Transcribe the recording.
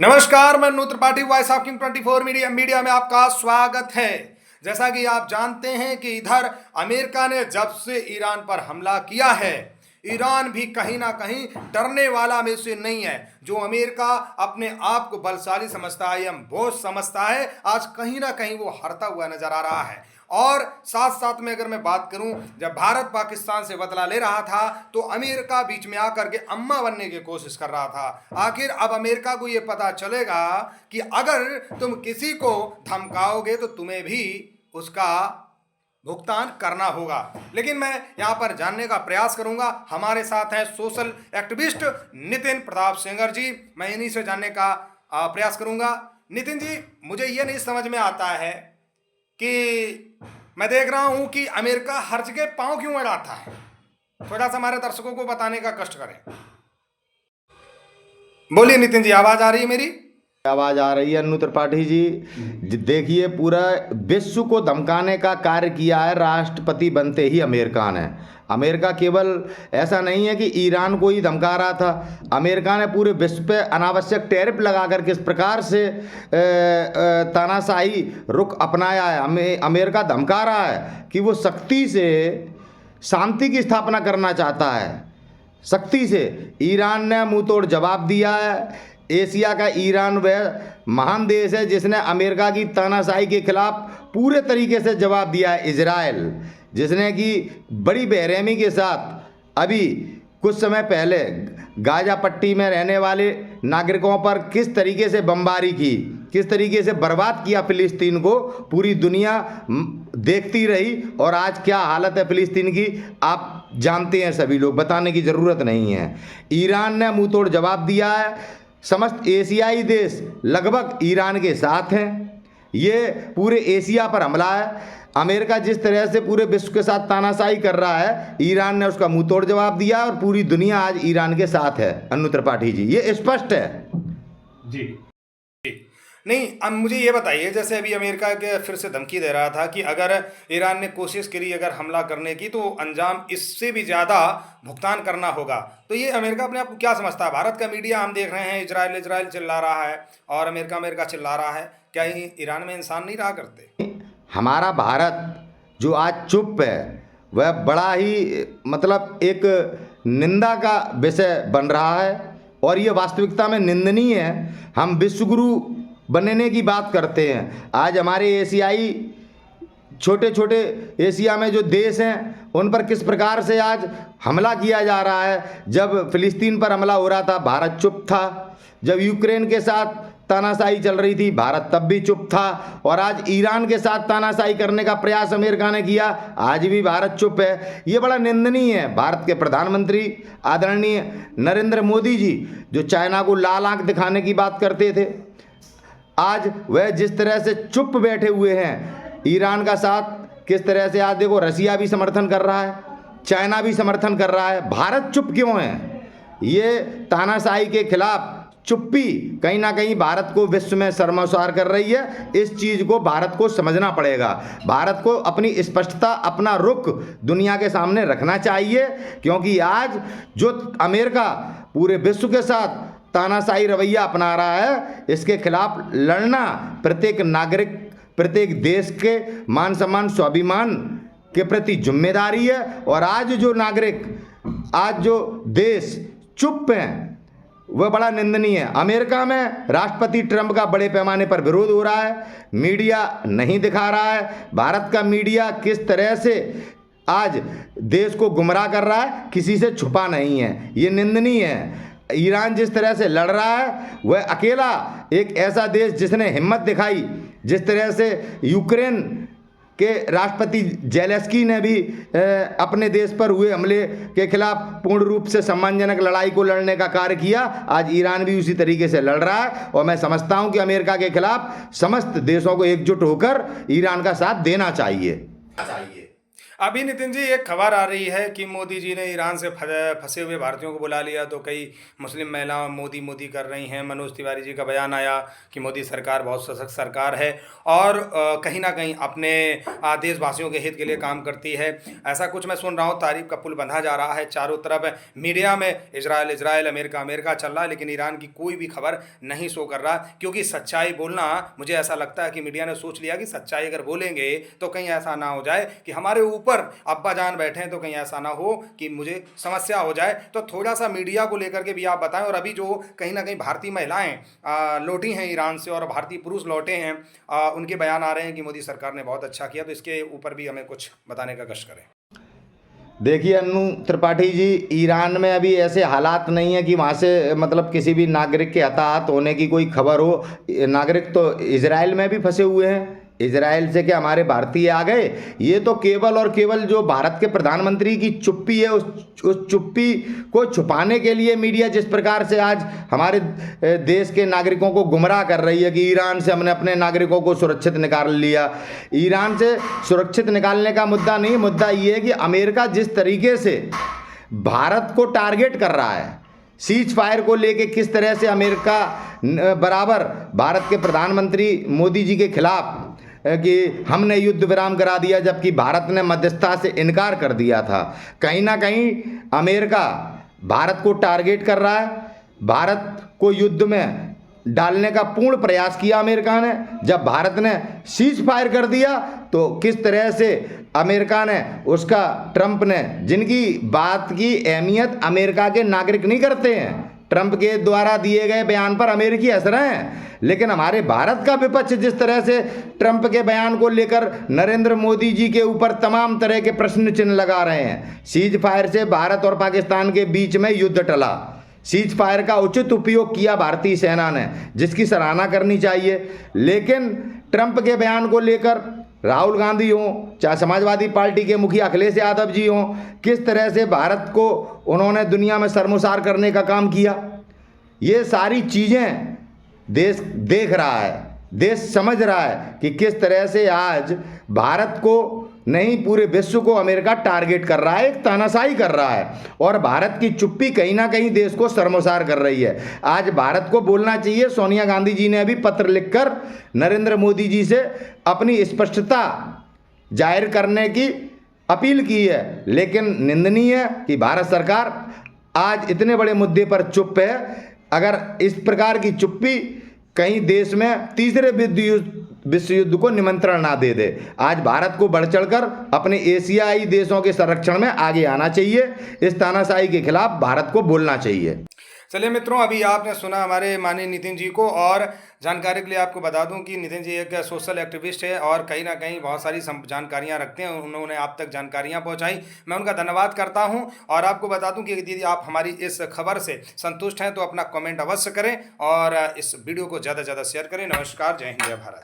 नमस्कार, मैं Nutra Tripathi, Voice of King 24 Media में आपका स्वागत है। जैसा कि आप जानते हैं कि इधर अमेरिका ने जब से ईरान पर हमला किया है, ईरान भी कहीं ना कहीं डरने वाला में से नहीं है। जो अमेरिका अपने आप को बलशाली समझता है या बोझ समझता है, आज कहीं ना कहीं वो हारता हुआ नजर आ रहा है। और साथ साथ में अगर मैं बात करूं, जब भारत पाकिस्तान से बदला ले रहा था तो अमेरिका बीच में आकर के अम्मा बनने की कोशिश कर रहा था। आखिर अब अमेरिका को यह पता चलेगा कि अगर तुम किसी को धमकाओगे तो तुम्हें भी उसका भुगतान करना होगा। लेकिन मैं यहां पर जानने का प्रयास करूंगा, हमारे साथ हैं सोशल एक्टिविस्ट नितिन प्रताप सेंगर जी। मैं इन्हीं से जानने का प्रयास करूंगा। नितिन जी, मुझे ये नहीं समझ में आता है कि मैं देख रहा हूं कि अमेरिका हर जगह पांव क्यों अड़ाता है। थोड़ा सा हमारे दर्शकों को बताने का कष्ट करें। बोलिए नितिन जी, आवाज आ रही है मेरी? आवाज आ रही है अन्नू त्रिपाठी जी। देखिए, पूरा विश्व को धमकाने का कार्य किया है राष्ट्रपति बनते ही अमेरिका ने। अमेरिका केवल ऐसा नहीं है कि ईरान को ही धमका रहा था, अमेरिका ने पूरे विश्व पे अनावश्यक टैरिफ लगाकर किस प्रकार से तानाशाही रुख अपनाया है। अमेरिका धमका रहा है कि वो सख्ती से शांति की स्थापना करना चाहता है। सख्ती से ईरान ने मुंह तोड़ जवाब दिया है। एशिया का ईरान वह महान देश है जिसने अमेरिका की तानाशाही के खिलाफ पूरे तरीके से जवाब दिया है। इजराइल, जिसने कि बड़ी बेरहमी के साथ अभी कुछ समय पहले गाजा पट्टी में रहने वाले नागरिकों पर किस तरीके से बमबारी की, किस तरीके से बर्बाद किया फिलिस्तीन को, पूरी दुनिया देखती रही। और आज क्या हालत है फिलिस्तीन की, आप जानते हैं सभी लोग, बताने की ज़रूरत नहीं है। ईरान ने मुंह तोड़ जवाब दिया है। समस्त एशियाई देश लगभग ईरान के साथ हैं। ये पूरे एशिया पर हमला है। अमेरिका जिस तरह से पूरे विश्व के साथ तानाशाही कर रहा है, ईरान ने उसका मुंह तोड़ जवाब दिया और पूरी दुनिया आज ईरान के साथ है। अन्नू त्रिपाठी जी, ये स्पष्ट है जी। नहीं, अब मुझे ये बताइए, जैसे अभी अमेरिका के फिर से धमकी दे रहा था कि अगर ईरान ने कोशिश करी अगर हमला करने की तो अंजाम इससे भी ज़्यादा भुगतान करना होगा। तो ये अमेरिका अपने आप को क्या समझता है? भारत का मीडिया हम देख रहे हैं, इजराइल चिल्ला रहा है और अमेरिका चिल्ला रहा है। क्या ईरान में इंसान नहीं रहा करते? हमारा भारत जो आज चुप है, वह बड़ा ही मतलब एक निंदा का विषय बन रहा है और ये वास्तविकता में निंदनीय है। हम विश्वगुरु बनने की बात करते हैं। आज हमारे एशियाई छोटे छोटे एशिया में जो देश हैं उन पर किस प्रकार से आज हमला किया जा रहा है। जब फिलिस्तीन पर हमला हो रहा था, भारत चुप था। जब यूक्रेन के साथ तानाशाही चल रही थी, भारत तब भी चुप था। और आज ईरान के साथ तानाशाही करने का प्रयास अमेरिका ने किया, आज भी भारत चुप है। ये बड़ा निंदनीय है। भारत के प्रधानमंत्री आदरणीय नरेंद्र मोदी जी, जो चाइना को लाल आंख दिखाने की बात करते थे, आज वह जिस तरह से चुप बैठे हुए हैं ईरान का साथ, किस तरह से आज देखो रसिया भी समर्थन कर रहा है, चाइना भी समर्थन कर रहा है। भारत चुप क्यों है? ये तानाशाही के खिलाफ चुप्पी कहीं ना कहीं भारत को विश्व में शर्मसार कर रही है। इस चीज़ को भारत को समझना पड़ेगा। भारत को अपनी स्पष्टता, अपना रुख दुनिया के सामने रखना चाहिए, क्योंकि आज जो अमेरिका पूरे विश्व के साथ तानाशाही रवैया अपना रहा है, इसके खिलाफ लड़ना प्रत्येक नागरिक, प्रत्येक देश के मान सम्मान, स्वाभिमान के प्रति जिम्मेदारी है। और आज जो नागरिक, आज जो देश चुप हैं, वह बड़ा निंदनीय है। अमेरिका में राष्ट्रपति ट्रंप का बड़े पैमाने पर विरोध हो रहा है, मीडिया नहीं दिखा रहा है। भारत का मीडिया किस तरह से आज देश को गुमराह कर रहा है, किसी से छुपा नहीं है। ये निंदनीय है। ईरान जिस तरह से लड़ रहा है, वह अकेला एक ऐसा देश जिसने हिम्मत दिखाई, जिस तरह से यूक्रेन के राष्ट्रपति जेलेंस्की ने भी अपने देश पर हुए हमले के खिलाफ पूर्ण रूप से सम्मानजनक लड़ाई को लड़ने का कार्य किया, आज ईरान भी उसी तरीके से लड़ रहा है। और मैं समझता हूं कि अमेरिका के खिलाफ समस्त देशों को एकजुट होकर ईरान का साथ देना चाहिए। अभी नितिन जी एक खबर आ रही है कि मोदी जी ने ईरान से फंसे हुए भारतीयों को बुला लिया, तो कई मुस्लिम महिलाएं मोदी मोदी कर रही हैं। मनोज तिवारी जी का बयान आया कि मोदी सरकार बहुत सशक्त सरकार है और कहीं ना कहीं अपने देशवासियों के हित के लिए काम करती है। ऐसा कुछ मैं सुन रहा हूँ, तारीफ का पुल बंधा जा रहा है चारों तरफ। मीडिया में इजराइल इजराइल, अमेरिका अमेरिका चल रहा है, लेकिन ईरान की कोई भी खबर नहीं शो कर रहा, क्योंकि सच्चाई बोलना, मुझे ऐसा लगता है कि मीडिया ने सोच लिया कि सच्चाई अगर बोलेंगे तो कहीं ऐसा ना हो जाए कि हमारे ऊपर अब्बा जान बैठे हैं, तो कहीं ऐसा ना हो कि मुझे समस्या हो जाए। तो थोड़ा सा मीडिया को लेकर के भी आप बताएं। और अभी जो कहीं ना कहीं भारतीय महिलाएं लौटी हैं ईरान से और भारतीय पुरुष लौटे हैं, उनके बयान आ रहे हैं कि मोदी सरकार ने बहुत अच्छा किया, तो इसके ऊपर भी हमें कुछ बताने का कष्ट करें। देखिए अनु त्रिपाठी जी, ईरान में अभी ऐसे हालात नहीं है कि वहाँ से मतलब किसी भी नागरिक के हताहत होने की कोई खबर हो। नागरिक तो इजराइल में भी फंसे हुए हैं। इजराइल से क्या हमारे भारतीय आ गए? ये तो केवल और केवल जो भारत के प्रधानमंत्री की चुप्पी है, उस चुप्पी को छुपाने के लिए मीडिया जिस प्रकार से आज हमारे देश के नागरिकों को गुमराह कर रही है कि ईरान से हमने अपने नागरिकों को सुरक्षित निकाल लिया। ईरान से सुरक्षित निकालने का मुद्दा नहीं, मुद्दा ये है कि अमेरिका जिस तरीके से भारत को टारगेट कर रहा है, सीज फायर को लेके किस तरह से अमेरिका बराबर भारत के प्रधानमंत्री मोदी जी के खिलाफ कि हमने युद्ध विराम करा दिया, जबकि भारत ने मध्यस्थता से इनकार कर दिया था। कहीं ना कहीं अमेरिका भारत को टारगेट कर रहा है। भारत को युद्ध में डालने का पूर्ण प्रयास किया अमेरिका ने। जब भारत ने सीज फायर कर दिया तो किस तरह से अमेरिका ने उसका, ट्रंप ने, जिनकी बात की अहमियत अमेरिका के नागरिक नहीं करते हैं, ट्रंप के द्वारा दिए गए बयान पर अमेरिकी हंस रहे हैं, लेकिन हमारे भारत का विपक्ष जिस तरह से ट्रंप के बयान को लेकर नरेंद्र मोदी जी के ऊपर तमाम तरह के प्रश्न चिन्ह लगा रहे हैं। सीज फायर से भारत और पाकिस्तान के बीच में युद्ध टला। सीज फायर का उचित उपयोग किया भारतीय सेना ने, जिसकी सराहना करनी चाहिए। लेकिन ट्रंप के बयान को लेकर राहुल गांधी हों, चाहे समाजवादी पार्टी के मुखिया अखिलेश यादव जी हों, किस तरह से भारत को उन्होंने दुनिया में शर्मसार करने का काम किया, ये सारी चीज़ें देश देख रहा है, देश समझ रहा है कि किस तरह से आज भारत को नहीं पूरे विश्व को अमेरिका टारगेट कर रहा है, एक तानाशाही कर रहा है। और भारत की चुप्पी कहीं ना कहीं देश को शर्मसार कर रही है। आज भारत को बोलना चाहिए। सोनिया गांधी जी ने अभी पत्र लिखकर नरेंद्र मोदी जी से अपनी स्पष्टता जाहिर करने की अपील की है, लेकिन निंदनीय है कि भारत सरकार आज इतने बड़े मुद्दे पर चुप है। अगर इस प्रकार की चुप्पी कहीं देश में तीसरे विश्व युद्ध को निमंत्रण ना दे दे। आज भारत को बढ़ चढ़कर अपने एशियाई देशों के संरक्षण में आगे आना चाहिए। इस तानाशाही के खिलाफ भारत को बोलना चाहिए। चलिए मित्रों, अभी आपने सुना हमारे माननीय नितिन जी को, और जानकारी के लिए आपको बता दूं कि नितिन जी एक सोशल एक्टिविस्ट है और कहीं ना कहीं बहुत सारी जानकारियां रखते हैं। उन्होंने आप तक जानकारियां पहुंचाई, मैं उनका धन्यवाद करता हूं। और आपको बता दूं कि यदि आप हमारी इस खबर से संतुष्ट हैं तो अपना कमेंट अवश्य करें और इस वीडियो को ज़्यादा से ज़्यादा शेयर करें। नमस्कार, जय हिंद, जय भारत।